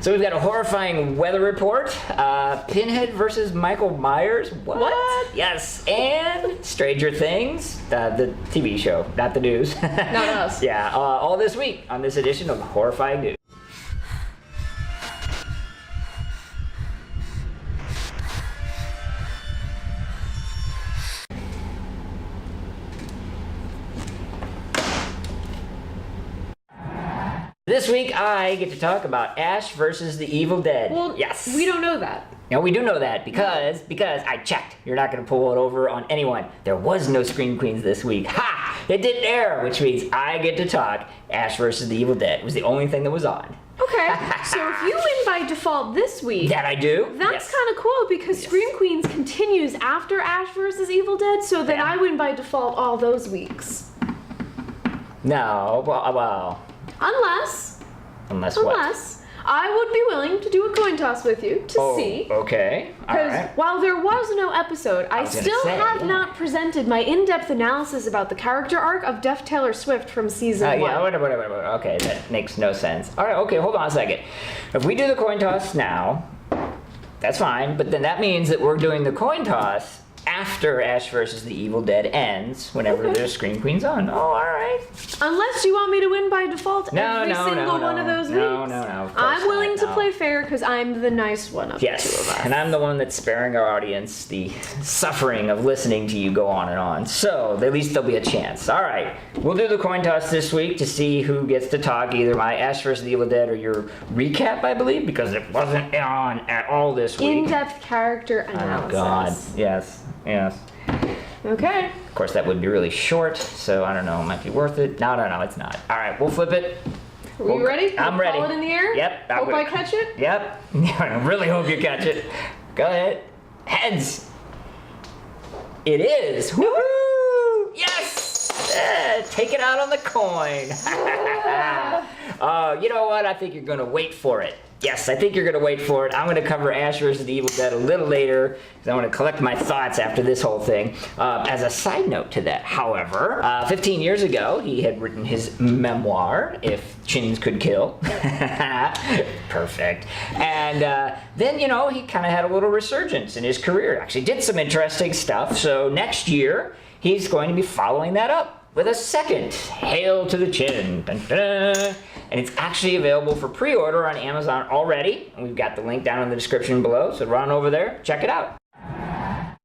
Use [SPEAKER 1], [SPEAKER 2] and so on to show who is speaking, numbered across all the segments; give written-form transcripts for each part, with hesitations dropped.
[SPEAKER 1] So we've got a horrifying weather report, Pinhead versus Michael Myers. What? Yes, and Stranger Things, the TV show, not the news.
[SPEAKER 2] Not us.
[SPEAKER 1] Yeah, all this week on this edition of Horrifying News. This week, I get to talk about Ash versus the Evil Dead.
[SPEAKER 2] Well,
[SPEAKER 1] yes.
[SPEAKER 2] We don't know that.
[SPEAKER 1] No, we do know that because I checked. You're not going to pull it over on anyone. There was no Scream Queens this week. Ha! It didn't air, which means I get to talk Ash versus the Evil Dead. It was the only thing that was on.
[SPEAKER 2] Okay, so if you win by default this week...
[SPEAKER 1] That I do?
[SPEAKER 2] That's kind of cool because Scream Queens continues after Ash versus Evil Dead, so then I win by default all those weeks.
[SPEAKER 1] No, well... Unless what?
[SPEAKER 2] I would be willing to do a coin toss with you to see.
[SPEAKER 1] Okay.
[SPEAKER 2] Because while there was no episode, I still have not presented my in-depth analysis about the character arc of Deaf Taylor Swift from season 1.
[SPEAKER 1] Yeah, whatever. Okay, that makes no sense. All right, okay, hold on a second. If we do the coin toss now, that's fine, but then that means that we're doing the coin toss after Ash versus the Evil Dead ends, whenever there's Scream Queens on. Oh, all right.
[SPEAKER 2] Unless you want me to win by default every single one of those weeks.
[SPEAKER 1] No.
[SPEAKER 2] I'm willing to play fair because I'm the nice one of the two of us.
[SPEAKER 1] And I'm the one that's sparing our audience the suffering of listening to you go on and on. So at least there'll be a chance. All right, we'll do the coin toss this week to see who gets to talk, either my Ash versus the Evil Dead or your recap, I believe, because it wasn't on at all this week.
[SPEAKER 2] In-depth character analysis.
[SPEAKER 1] Oh God, yes.
[SPEAKER 2] Okay.
[SPEAKER 1] Of course, that would be really short, so I don't know, it might be worth it. No, it's not. All right, we'll flip it.
[SPEAKER 2] Are you ready?
[SPEAKER 1] I'm ready.
[SPEAKER 2] Call it in the air?
[SPEAKER 1] Yep.
[SPEAKER 2] Hope I catch it?
[SPEAKER 1] Yep. I really hope you catch it. Go ahead. Heads. It is. Woohoo! Yes! Take it out on the coin. You know what? I think you're going to wait for it. Yes, I think you're going to wait for it. I'm going to cover Ash vs. the Evil Dead a little later because I want to collect my thoughts after this whole thing. As a side note to that, however, 15 years ago, he had written his memoir, If Chins Could Kill. Perfect. And then, you know, he kind of had a little resurgence in his career. Actually did some interesting stuff. So next year, he's going to be following that up with a second Hail to the Chin. Dun, dun. And it's actually available for pre-order on Amazon already. And we've got the link down in the description below, so run over there, check it out.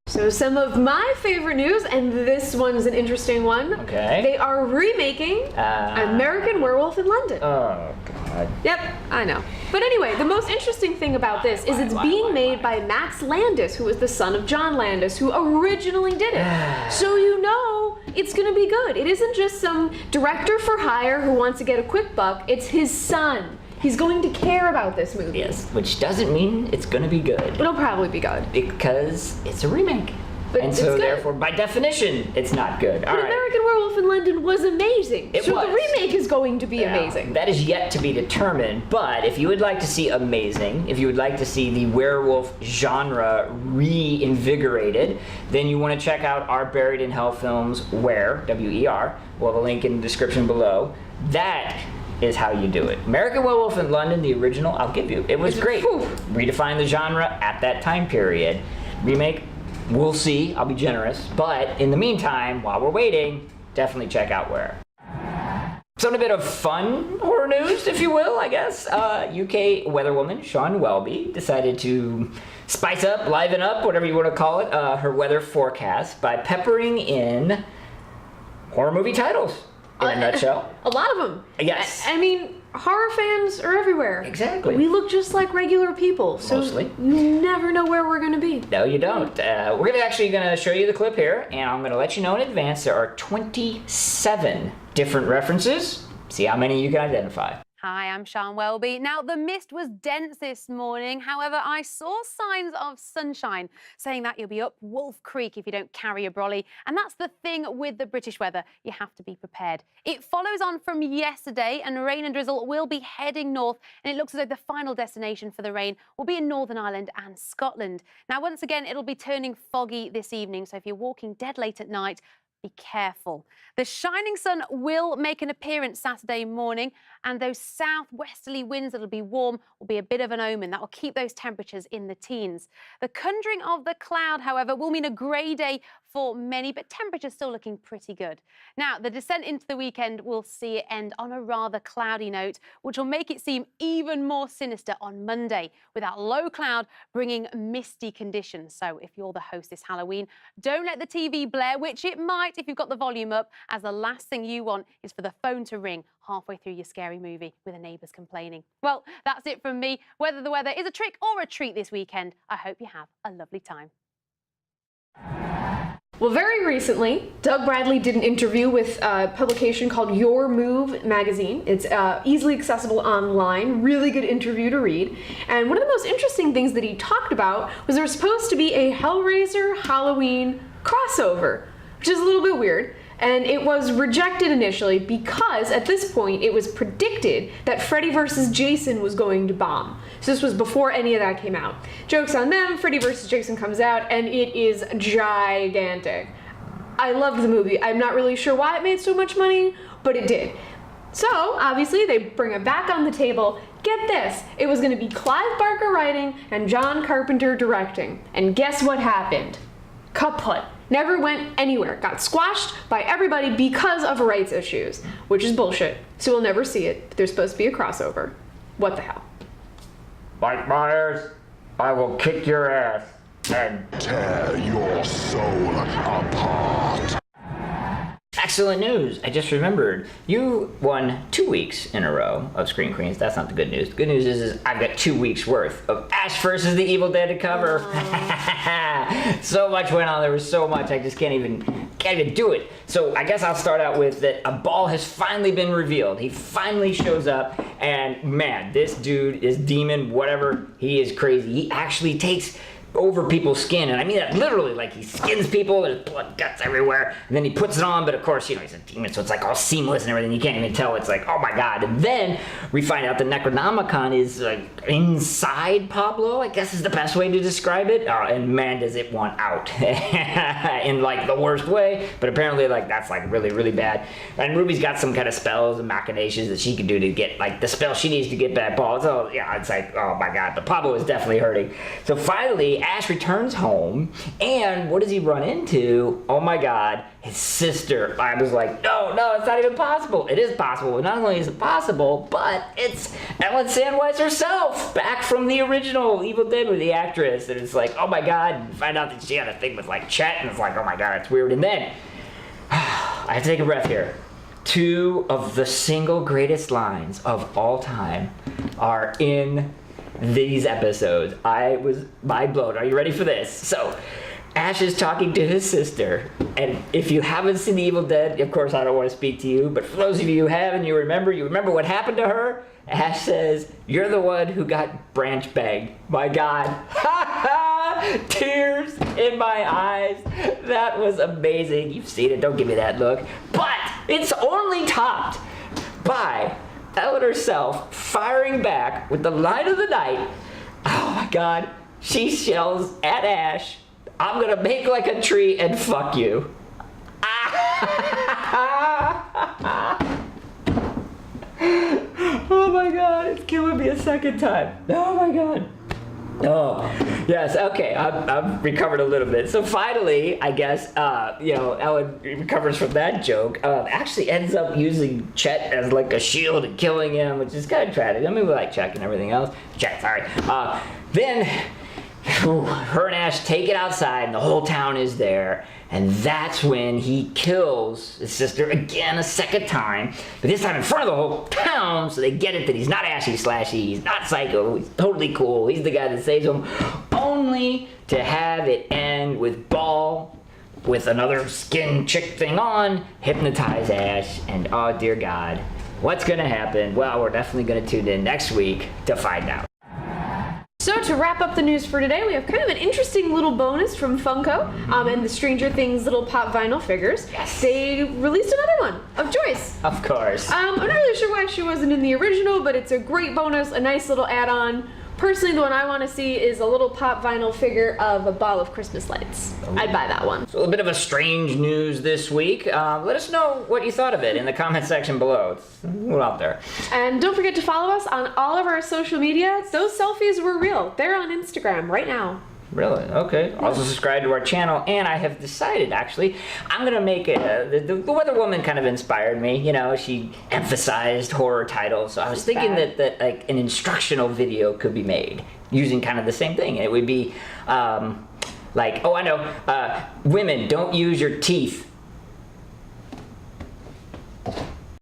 [SPEAKER 2] So some of my favorite news, and this one's an interesting one.
[SPEAKER 1] Okay.
[SPEAKER 2] They are remaking An American Werewolf in London.
[SPEAKER 1] Oh, God.
[SPEAKER 2] Yep, I know. But anyway, the most interesting thing about this is it's being made by Max Landis, who is the son of John Landis, who originally did it. So you know it's gonna be good. It isn't just some director for hire who wants to get a quick buck, it's his son. He's going to care about this movie.
[SPEAKER 1] Yes, which doesn't mean it's gonna be good.
[SPEAKER 2] It'll probably be good.
[SPEAKER 1] Because it's a remake.
[SPEAKER 2] But
[SPEAKER 1] and so therefore, by definition, it's not good. All
[SPEAKER 2] right. American Werewolf in London was amazing.
[SPEAKER 1] It was.
[SPEAKER 2] The remake is going to be amazing.
[SPEAKER 1] That is yet to be determined, but if you would like to see amazing, if you would like to see the werewolf genre reinvigorated, then you want to check out our Buried in Hell films, Where, W-E-R. We'll have a link in the description below. That is how you do it. American Werewolf in London, the original, I'll give you. It was great. Redefined the genre at that time period. Remake, we'll see. I'll be generous. But in the meantime, while we're waiting, definitely check out Where. So, a bit of fun horror news, if you will, I guess. UK weatherwoman Shaun Welby decided to spice up, liven up, whatever you want to call it, her weather forecast by peppering in horror movie titles. In a nutshell.
[SPEAKER 2] A lot of them.
[SPEAKER 1] Yes.
[SPEAKER 2] I mean, horror fans are everywhere.
[SPEAKER 1] Exactly.
[SPEAKER 2] We look just like regular people, so
[SPEAKER 1] mostly.
[SPEAKER 2] You never know where we're going to be.
[SPEAKER 1] No, you don't. We're actually going to show you the clip here, and I'm going to let you know in advance there are 27 different references. See how many you can identify.
[SPEAKER 3] Hi, I'm Shaun Welby. Now, the mist was dense this morning. However, I saw signs of sunshine, saying that you'll be up Wolf Creek if you don't carry a brolly. And that's the thing with the British weather. You have to be prepared. It follows on from yesterday, and rain and drizzle will be heading north. And it looks as though the final destination for the rain will be in Northern Ireland and Scotland. Now, once again, it'll be turning foggy this evening. So if you're walking dead late at night, be careful. The shining sun will make an appearance Saturday morning, and those southwesterly winds that'll be warm will be a bit of an omen. That will keep those temperatures in the teens. The conjuring of the cloud, however, will mean a grey day for many, but temperatures still looking pretty good. Now, the descent into the weekend will see it end on a rather cloudy note, which will make it seem even more sinister on Monday, with that low cloud bringing misty conditions. So if you're the host this Halloween, don't let the TV blare, which it might if you've got the volume up, as the last thing you want is for the phone to ring halfway through your scary movie with the neighbours complaining. Well, that's it from me. Whether the weather is a trick or a treat this weekend, I hope you have a lovely time.
[SPEAKER 2] Well, very recently, Doug Bradley did an interview with a publication called Your Move magazine. It's easily accessible online, really good interview to read. And one of the most interesting things that he talked about was there was supposed to be a Hellraiser Halloween crossover, which is a little bit weird. And it was rejected initially because at this point it was predicted that Freddy vs. Jason was going to bomb. So this was before any of that came out. Joke's on them, Freddy vs. Jason comes out and it is gigantic. I loved the movie. I'm not really sure why it made so much money, but it did. So obviously they bring it back on the table. Get this, it was going to be Clive Barker writing and John Carpenter directing. And guess what happened? Kaput. Never went anywhere. Got squashed by everybody because of rights issues, which is bullshit. So we'll never see it. There's supposed to be a crossover. What the hell?
[SPEAKER 1] Mike Myers, I will kick your ass and
[SPEAKER 4] tear your soul apart.
[SPEAKER 1] excellent news. I just remembered. You won 2 weeks in a row of Screen Queens. That's not the good news. The good news is I've got 2 weeks worth of Ash versus the Evil Dead to cover. So much went on. There was so much. I just can't even do it. So I guess I'll start out with that a ball has finally been revealed. He finally shows up, and man, this dude is demon, whatever. He is crazy. He actually takes over people's skin, and I mean that literally, like he skins people, there's blood, guts everywhere, and then he puts it on, but of course, you know, he's a demon, so it's like all seamless and everything, you can't even tell, it's like, oh my god. And then we find out the Necronomicon is like inside Pablo, I guess is the best way to describe it, and man does it want out, in like the worst way, but apparently like that's like really, really bad. And Ruby's got some kind of spells and machinations that she can do to get like the spell she needs to get that ball, so yeah, it's like, oh my god, but Pablo is definitely hurting. So finally, Ash returns home, and what does he run into? Oh my god, his sister. I was like, no, it's not even possible. It is possible. Not only is it possible, but it's Ellen Sandweiss herself, back from the original Evil Dead with the actress. And it's like, oh my god, and find out that she had a thing with like Chet, and it's like, oh my god, it's weird. And then, I have to take a breath here. 2 of the single greatest lines of all time are in these episodes. I was mind blown. Are you ready for this? So, Ash is talking to his sister, and if you haven't seen The Evil Dead, of course I don't want to speak to you, but for those of you who have and you remember what happened to her? Ash says, you're the one who got branch banged. My god. Tears in my eyes. That was amazing. You've seen it, don't give me that look. But it's only topped by Ellen herself firing back with the line of the night. Oh my god. She yells at Ash, I'm gonna make like a tree and fuck you. Oh my god, it's killing me a second time. Oh my god. Oh, yes, okay, I've recovered a little bit. So finally, I guess, Ellen recovers from that joke. Actually ends up using Chet as like a shield and killing him, which is kind of tragic. I mean, we like Chet and everything else. Chet, sorry. Then, her and Ash take it outside, and the whole town is there. And that's when he kills his sister again a second time, but this time in front of the whole town, so they get it that he's not Ashy Slashy, he's not Psycho, he's totally cool, he's the guy that saves them, only to have it end with Ball, with another skin chick thing on, hypnotize Ash, and oh dear God, what's gonna happen? Well, we're definitely gonna tune in next week to find out.
[SPEAKER 2] So to wrap up the news for today, we have kind of an interesting little bonus from Funko and the Stranger Things little pop vinyl figures.
[SPEAKER 1] Yes.
[SPEAKER 2] They released another one of Joyce.
[SPEAKER 1] Of course.
[SPEAKER 2] I'm not really sure why she wasn't in the original, but it's a great bonus, a nice little add-on. Personally, the one I want to see is a little pop vinyl figure of a ball of Christmas lights. I'd buy that one.
[SPEAKER 1] So a bit of a strange news this week. Let us know what you thought of it in the comment section below. It's a little out there.
[SPEAKER 2] And don't forget to follow us on all of our social media. Those selfies were real. They're on Instagram right now.
[SPEAKER 1] Really? Okay. Also subscribe to our channel, and I have decided, actually, I'm gonna make it. The Weather Woman kind of inspired me. You know, she emphasized horror titles, so I was thinking that like an instructional video could be made using kind of the same thing. It would be like, oh, I know, women, don't use your teeth